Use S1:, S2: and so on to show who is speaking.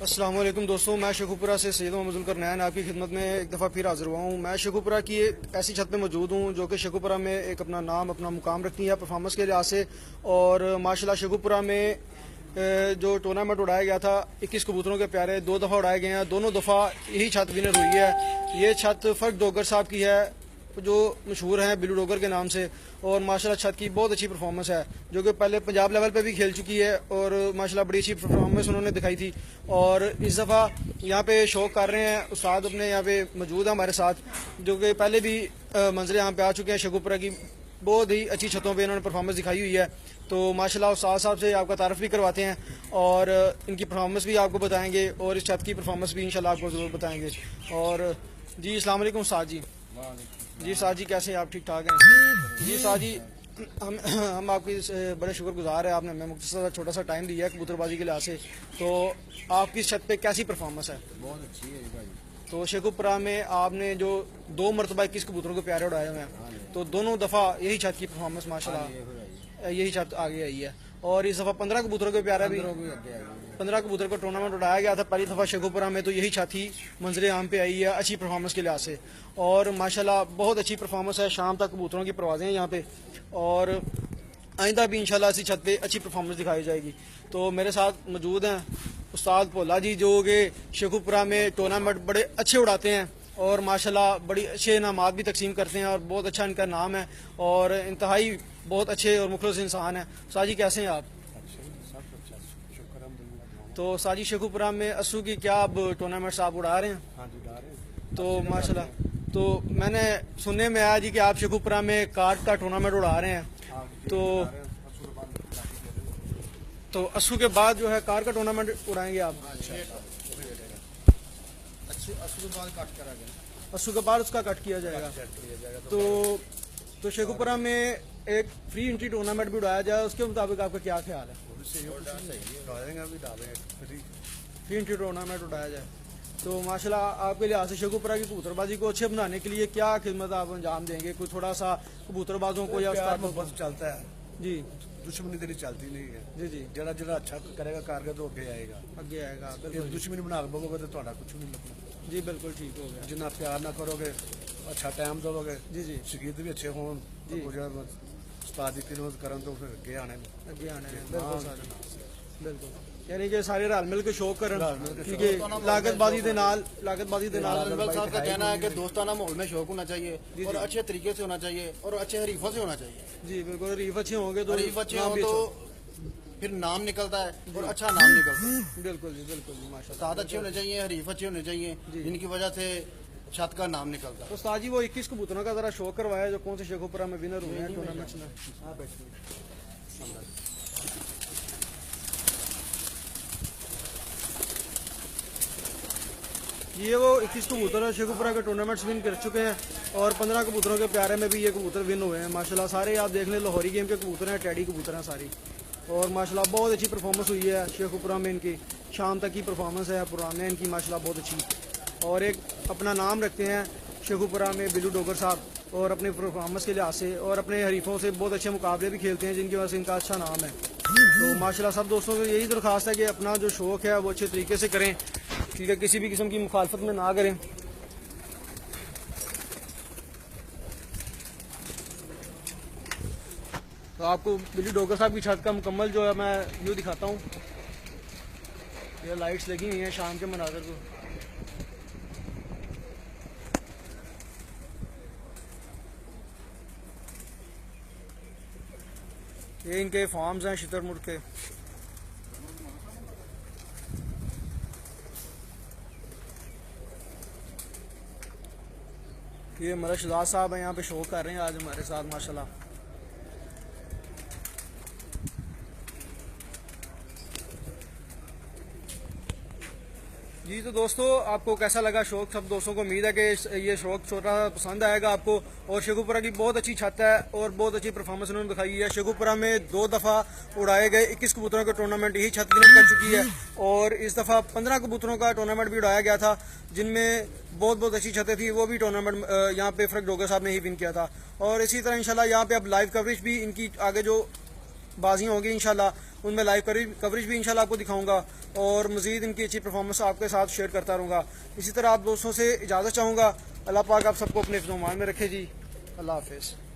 S1: अस्सलाम वालेकुम दोस्तों, मैं शेखुपुरा से सैयद मोहम्मद करनैन आपकी खिदमत में एक दफ़ा फिर हाजिर हुआ हूँ। मैं शेखुपुरा की एक ऐसी छत पे मौजूद हूँ जो कि शेखुपुरा में एक अपना नाम अपना मुकाम रखती है परफॉर्मेंस के लिहाज से। और माशाल्लाह शेखुपुरा में जो टूर्नामेंट उड़ाया गया था 21 कबूतरों के प्यारे 2 दफ़ा उड़ाए गए हैं। दोनों दफ़ा यही छत विनर हुई है। ये छत फर्क डोगर साहब की है जो मशहूर हैं बिल्लू डोगर के नाम से। और माशाल्लाह छत की बहुत अच्छी परफॉर्मेंस है जो कि पहले पंजाब लेवल पे भी खेल चुकी है और माशाल्लाह बड़ी अच्छी परफॉर्मेंस उन्होंने दिखाई थी। और इस दफ़ा यहाँ पे शौक कर रहे हैं उस्ताद अपने यहाँ पे मौजूद है हमारे साथ, जो कि पहले भी मंजरे यहाँ पे आ चुके हैं। शेखुपुरा की बहुत ही अच्छी छतों पे इन्होंने परफॉर्मेंस दिखाई हुई है। तो माशाल्लाह उस्ताद साहब से आपका तारफ़ भी करवाते हैं और इनकी परफॉर्मेंस भी आपको बताएंगे और इस छत की परफॉर्मेंस भी इंशाल्लाह आपको ज़रूर बताएंगे। और जी अस्सलाम वालेकुम उस्ताद जी। जी साद जी कैसे हैं आप? ठीक ठाक हैं जी साद जी। हम आपकी बड़े शुक्रगुजार है, आपने हमें मुख्तसर छोटा सा टाइम दिया है कबूतरबाजी के लिहाज से। तो आपकी छत पे कैसी परफॉर्मेंस है?
S2: बहुत अच्छी है भाई।
S1: तो शेखुपुरा में आपने जो 2 मरतबा 21 कबूतरों के प्यारे उड़ाए हुए हैं, तो दोनों दफ़ा यही छत की परफॉर्मेंस माशाल्लाह यही छत आगे आई है। और इस दफ़ा 15 कबूतरों के प्यारे भी 15 कबूतर का टूर्नामेंट उड़ाया गया था पहली दफ़ा शेखुपुरा में। तो यही छत ही मंजरे आम पे आई है अच्छी परफॉर्मेंस के लिहाज से। और माशाल्लाह बहुत अच्छी परफॉर्मेंस है, शाम तक कबूतरों की परवाजें हैं यहाँ पे और आइंदा भी इंशाल्लाह इसी छत पे अच्छी परफॉर्मेंस दिखाई जाएगी। तो मेरे साथ मौजूद हैं उस्ताद भोला जी जो कि शेखुपुरा में टूर्नामेंट बड़े अच्छे उड़ाते हैं और माशाल्लाह बड़ी अच्छे इनामात भी तकसीम करते हैं और बहुत अच्छा इनका नाम है और इंतहाई बहुत अच्छे और मुखलस इंसान हैं। उस्ताद जी कैसे हैं आप? तो साजी शेखुपुरा में अस्सू की क्या अब टूर्नामेंट्स आप उड़ा रहे हैं?
S2: हाँ जी, उड़ा रहे हैं।
S1: तो माशाल्लाह तो मैंने सुनने में आया जी कि आप शेखुपुरा में कार्ड का टूर्नामेंट उड़ा रहे हैं। तो अस्सू के बाद जो है कार का टूर्नामेंट उड़ाएंगे आप? अस्सू के बाद उसका कट किया जाएगा। तो शेखुपुरा में एक फ्री एंट्री टूर्नामेंट भी उड़ाया जाए, उसके मुताबिक आपका क्या ख्याल है? फ्री एंट्री टूर्नामेंट उड़ाया जाए तो माशाल्लाह आपके लिहाज से शेखुपुरा की कबूतरबाजी को अच्छे बनाने के लिए क्या खिदमत आप अंजाम देंगे? कोई थोड़ा सा कबूतरबाजों को या
S2: बस चलता है
S1: जी,
S2: दुश्मनी तेरी चलती नहीं है
S1: जी जी,
S2: जरा जरा अच्छा करेगा कारगर तो आगे आएगा। दुश्मनी बना के बोलोगे तो थोड़ा कुछ नहीं लगना।
S1: जी बिल्कुल ठीक हो गया।
S2: जितना प्यार ना करोगे अच्छा टाइम दोगे
S1: जी जी,
S2: शकीद भी अच्छे हों उस्ताद की खिदमत करन तो फिर आगे आने
S1: बिल्कुल यानी कि सारे रल मिल के शौक करन क्योंकि लागतबाजी के नाल
S3: साहब का कहना है कि दोस्ताना माहौल में शौक होना चाहिए और अच्छे तरीके से होना चाहिए और अच्छे हरीफों से होना चाहिए।
S1: जी बिल्कुल, हरीफ अच्छे होंगे तो
S3: हरीफ अच्छे हों तो फिर नाम निकलता है और अच्छा नाम निकलता है।
S1: बिल्कुल जी बिल्कुल जी माशाल्लाह।
S3: उस्ताद अच्छे होने चाहिए, हरीफ अच्छे होने चाहिए जिनकी वजह से छत का नाम निकलता है।
S1: उस्ताद जी वो 21 कबूतरों का जरा शौक करवाया जो कौन से शेखुपुरा में विनर हुए हैं टूर्नामेंट्स में। ये वो 21 कबूतर शेखुपुरा के टूर्नामेंट्स विन कर चुके हैं और 15 कबूतरों के प्यारे में भी ये कबूतर विन हुए हैं माशाल्लाह। सारे आप देख लें लाहौरी गेम के कबूतर हैं, टैडी कबूतर हैं सारी। और माशाल्लाह बहुत अच्छी परफॉर्मेंस हुई है शेखुपुरा में इनकी, शाम तक की परफॉर्मेंस है पुराने इनकी माशाल्लाह बहुत अच्छी। और एक अपना नाम रखते हैं शेखुपुरा में बिल्लू डोगर साहब और अपने परफॉर्मेंस के लिहाज से और अपने हरीफों से बहुत अच्छे मुकाबले भी खेलते हैं जिनकी वजह से इनका अच्छा नाम है। तो माशाल्लाह सब दोस्तों को यही दरख्वास्त है कि अपना जो शौक़ है वो अच्छे तरीके से करें, ठीक है, किसी भी किस्म की मुखालफत में ना करें। तो आपको बिल्ली डोगर साहब की छत का मुकम्मल जो है मैं व्यू दिखाता हूँ। ये लाइट्स लगी हुई हैं शाम के मनाजर को। ये इनके फार्म्स हैं शितरमुर्ग के। ये मलक शहजाद साहब हैं यहाँ पे शो कर रहे हैं आज हमारे साथ माशाल्लाह। जी तो दोस्तों आपको कैसा लगा शौक? सब दोस्तों को उम्मीद है कि ये शौक छोटा पसंद आएगा आपको। और शेखुपुरा की बहुत अच्छी छत है और बहुत अच्छी परफॉर्मेंस उन्होंने दिखाई है। शेखुपुरा में 2 दफ़ा उड़ाए गए 21 कबूतरों का टूर्नामेंट यही छत विन कर चुकी है और इस दफ़ा 15 कबूतरों का टूर्नामेंट भी उड़ाया गया था जिनमें बहुत अच्छी छतें थी। वो भी टूर्नामेंट यहाँ पे फर्क डोगर साहब ने ही विन किया था। और इसी तरह इंशाल्लाह यहाँ पे अब लाइव कवरेज भी इनकी आगे जो बाजियाँ होंगी इंशाल्लाह उनमें लाइव कवरेज भी इंशाल्लाह आपको दिखाऊंगा और मजीद इनकी अच्छी परफॉर्मेंस आपके साथ शेयर करता रहूँगा। इसी तरह आप दोस्तों से इजाज़त चाहूँगा। अल्लाह पाक आप सबको अपने फ़िज़्म में रखे जी। अल्लाह हाफिज़।